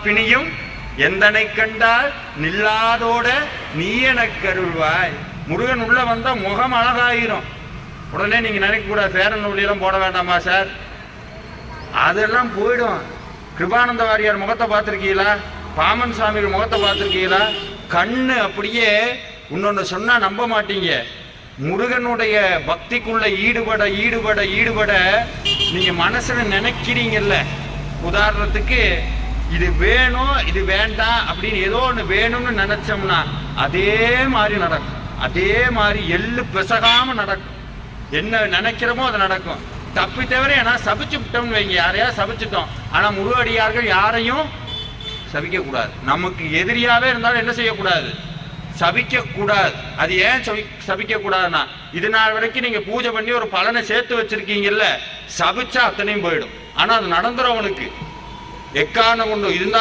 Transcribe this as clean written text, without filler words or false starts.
பிணியும் எந்தனை கண்டால் நில்லாதோட நீ எனக்கு அருள்வாய். முருகன் உள்ள வந்தா முகம் அழகாயிரும். உடனே நீங்க நினைக்க கூடாது பேரன் எல்லாம் போட வேண்டாமா சார், அதெல்லாம் போயிடும். கிருபானந்த வாரியார் முகத்தை பார்த்திருக்கீங்களா? பாமன் சாமிகள் முகத்தை பார்த்திருக்கீங்களா? கண்ணு அப்படியே இன்னொன்னு சொன்னா நம்ப மாட்டீங்க. முருகனுடைய பக்திக்குள்ள ஈடுபட ஈடுபட ஈடுபட நீங்க மனசுல நினைக்கிறீங்கல்ல, உதாரணத்துக்கு இது வேணும் இது வேண்டாம் அப்படின்னு ஏதோ ஒன்று வேணும்னு நினைச்சோம்னா அதே மாதிரி நடக்கும். அதே மாதிரி எள்ளு பிசகாம நடக்கும். என்ன நினைக்கிறோமோ அது நடக்கும். தப்பி தவிர ஏன்னா சபிச்சு விட்டோம்னு வைங்க, யாரையா சபிச்சுட்டோம். ஆனா முருகடியார்கள் யாரையும் சபிக்க கூடாது. நமக்கு எதிரியாவே இருந்தாலும் என்ன செய்யக்கூடாது? சபிக்க கூடாது. அது ஏன் சபிக்க கூடாதுன்னா, இது நாள் வரைக்கும் நீங்க பூஜை பண்ணி ஒரு பலனை சேர்த்து வச்சிருக்கீங்கல்ல, சபிச்சா அத்தனையும் போயிடும். ஆனா அது நடந்துரும் அவனுக்கு. எக்காரணம் கொண்டு இருந்தாலும்